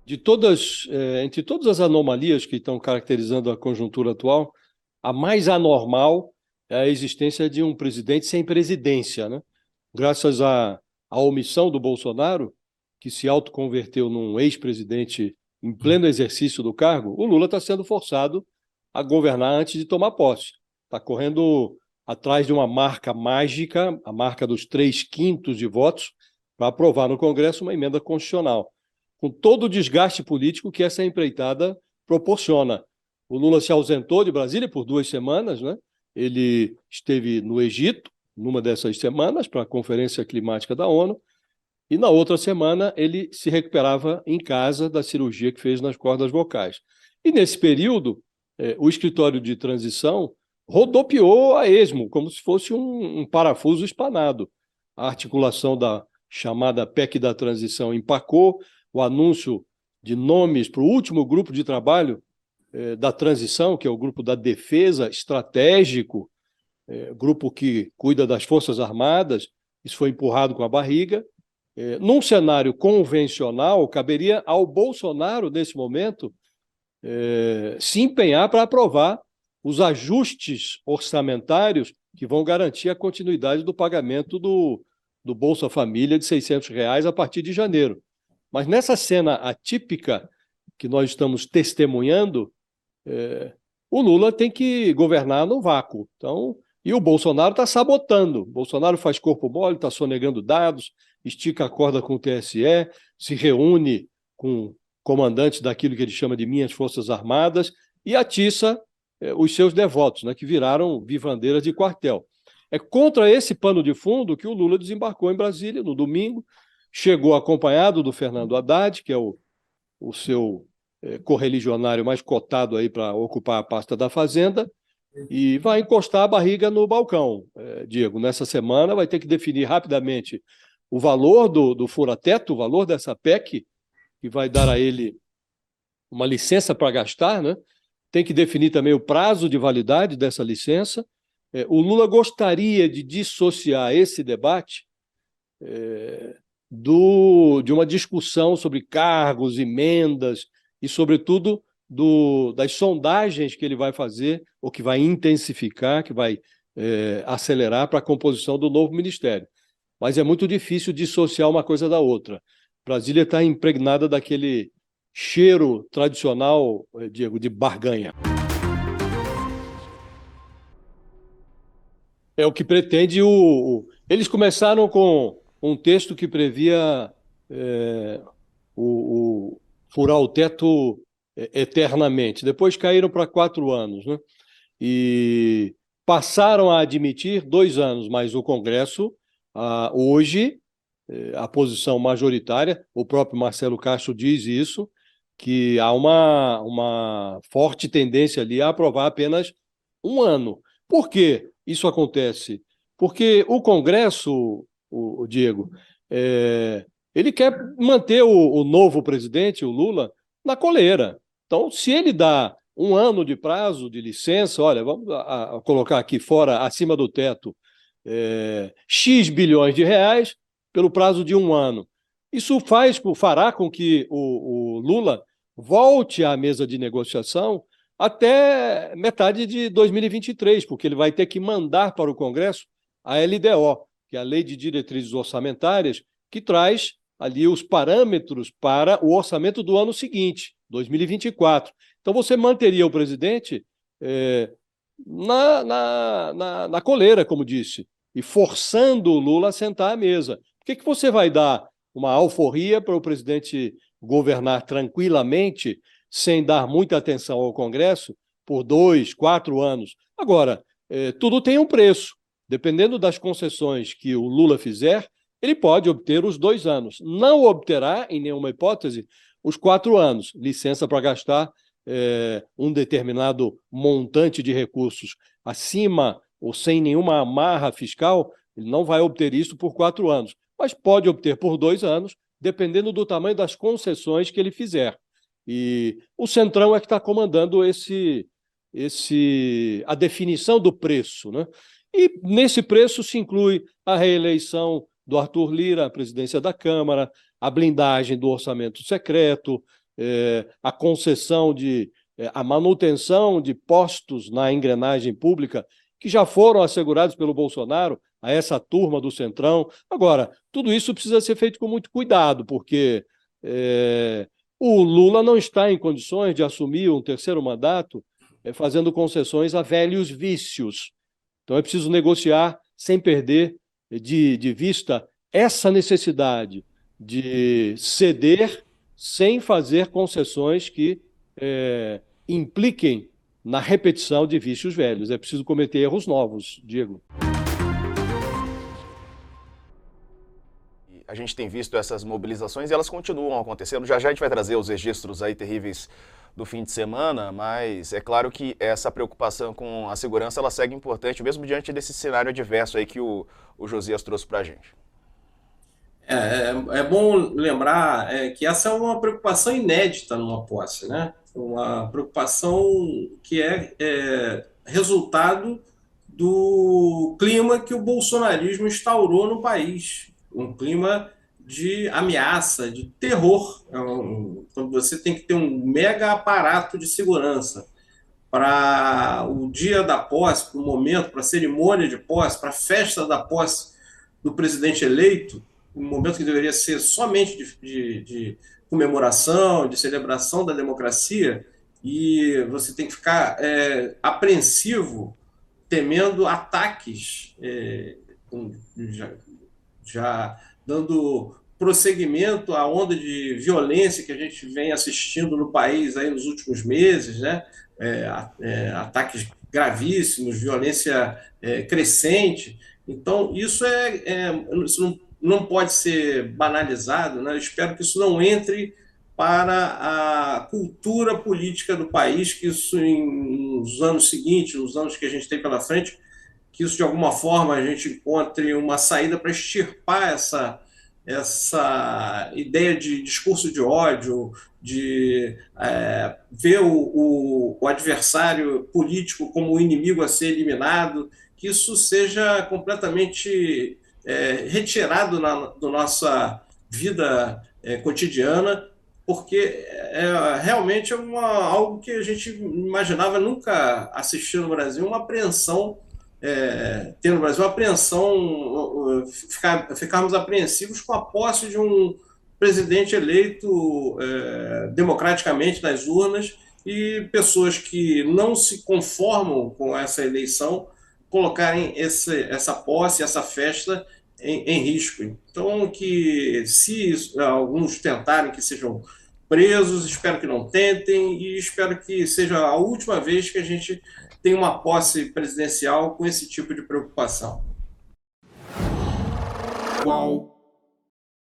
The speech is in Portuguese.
Entre todas as anomalias que estão caracterizando a conjuntura atual, a mais anormal é a existência de um presidente sem presidência, né? Graças à omissão do Bolsonaro, que se autoconverteu num ex-presidente em pleno exercício do cargo, o Lula está sendo forçado a governar antes de tomar posse. Está correndo atrás de uma marca mágica, a marca dos 3/5 de votos, para aprovar no Congresso uma emenda constitucional, com todo o desgaste político que essa empreitada proporciona. O Lula se ausentou de Brasília por 2 semanas, né? Ele esteve no Egito, numa dessas semanas, para a Conferência Climática da ONU, e na outra semana ele se recuperava em casa da cirurgia que fez nas cordas vocais. E nesse período, o escritório de transição rodopiou a esmo, como se fosse um parafuso espanado. A articulação da chamada PEC da transição empacou, o anúncio de nomes para o último grupo de trabalho da transição, que é o grupo da defesa estratégico, grupo que cuida das Forças Armadas, isso foi empurrado com a barriga. Num cenário convencional, caberia ao Bolsonaro, nesse momento, se empenhar para aprovar os ajustes orçamentários que vão garantir a continuidade do pagamento do Bolsa Família de R$ 600 a partir de janeiro. Mas nessa cena atípica que nós estamos testemunhando, o Lula tem que governar no vácuo. Então, e o Bolsonaro está sabotando. O Bolsonaro faz corpo mole, está sonegando dados, estica a corda com o TSE, se reúne com comandantes daquilo que ele chama de minhas Forças Armadas e atiça os seus devotos, né, que viraram vivandeiras de quartel. É contra esse pano de fundo que o Lula desembarcou em Brasília no domingo, chegou acompanhado do Fernando Haddad, que é o seu correligionário mais cotado aí para ocupar a pasta da Fazenda, e vai encostar a barriga no balcão, Diego. Nessa semana vai ter que definir rapidamente o valor do fura-teto, o valor dessa PEC, que vai dar a ele uma licença para gastar, né? Tem que definir também o prazo de validade dessa licença. O Lula gostaria de dissociar esse debate de uma discussão sobre cargos, emendas e, sobretudo, das sondagens que ele vai fazer, ou que vai intensificar, que vai acelerar para a composição do novo ministério. Mas é muito difícil dissociar uma coisa da outra. Brasília está impregnada daquele cheiro tradicional, Diego, de barganha. É o que pretende Eles começaram com um texto que previa furar o teto eternamente. Depois caíram para 4 anos, né? E passaram a admitir 2 anos, mas o Congresso, hoje, a posição majoritária, o próprio Marcelo Castro diz isso, que há uma forte tendência ali a aprovar apenas 1 ano. Por que isso acontece? Porque o Congresso, o Diego, ele quer manter o novo presidente, o Lula, na coleira. Então, se ele dá 1 ano de prazo de licença, olha, vamos colocar aqui fora, acima do teto, X bilhões de reais pelo prazo de 1 ano. Isso fará com que o Lula volte à mesa de negociação até metade de 2023, porque ele vai ter que mandar para o Congresso a LDO, que é a Lei de Diretrizes Orçamentárias, que traz ali os parâmetros para o orçamento do ano seguinte, 2024. Então, você manteria o presidente na coleira, como disse, e forçando o Lula a sentar à mesa. Por que você vai dar uma alforria para o presidente governar tranquilamente, sem dar muita atenção ao Congresso, por 2, 4 anos? Agora, tudo tem um preço. Dependendo das concessões que o Lula fizer, ele pode obter os 2 anos. Não obterá, em nenhuma hipótese, os 4 anos. Licença para gastar um determinado montante de recursos acima ou sem nenhuma amarra fiscal, ele não vai obter isso por 4 anos, mas pode obter por 2 anos, dependendo do tamanho das concessões que ele fizer. E o Centrão é que está comandando a definição do preço, né? E nesse preço se inclui a reeleição do Arthur Lira à presidência da Câmara, a blindagem do orçamento secreto, a concessão a manutenção de postos na engrenagem pública que já foram assegurados pelo Bolsonaro a essa turma do Centrão. Agora, tudo isso precisa ser feito com muito cuidado, porque o Lula não está em condições de assumir um terceiro mandato fazendo concessões a velhos vícios. Então é preciso negociar sem perder de vista essa necessidade de ceder sem fazer concessões que impliquem na repetição de vícios velhos. É preciso cometer erros novos, Diego. A gente tem visto essas mobilizações e elas continuam acontecendo. Já já a gente vai trazer os registros aí terríveis do fim de semana, mas é claro que essa preocupação com a segurança ela segue importante, mesmo diante desse cenário adverso aí que o Josias trouxe para a gente. É bom lembrar que essa é uma preocupação inédita numa posse, né? Uma preocupação que é resultado do clima que o bolsonarismo instaurou no país, um clima de ameaça, de terror. Quando você tem que ter um mega aparato de segurança para o dia da posse, para o momento, para a cerimônia de posse, para a festa da posse do presidente eleito, um momento que deveria ser somente de comemoração, de celebração da democracia, e você tem que ficar apreensivo, temendo ataques, já dando prosseguimento à onda de violência que a gente vem assistindo no país aí nos últimos meses, né? Ataques gravíssimos, violência crescente. Então, isso não pode ser banalizado, né? Eu espero que isso não entre para a cultura política do país, que isso nos anos seguintes, nos anos que a gente tem pela frente, que isso de alguma forma a gente encontre uma saída para extirpar essa ideia de discurso de ódio, de ver o adversário político como o inimigo a ser eliminado, que isso seja completamente retirado da nossa vida cotidiana, porque realmente é algo que a gente imaginava nunca assistir no Brasil, uma apreensão, ter no Brasil uma apreensão, ficarmos apreensivos com a posse de um presidente eleito democraticamente nas urnas e pessoas que não se conformam com essa eleição colocarem essa posse, essa festa em risco. Então, que se alguns tentarem que sejam presos, espero que não tentem e espero que seja a última vez que a gente tem uma posse presidencial com esse tipo de preocupação. Qual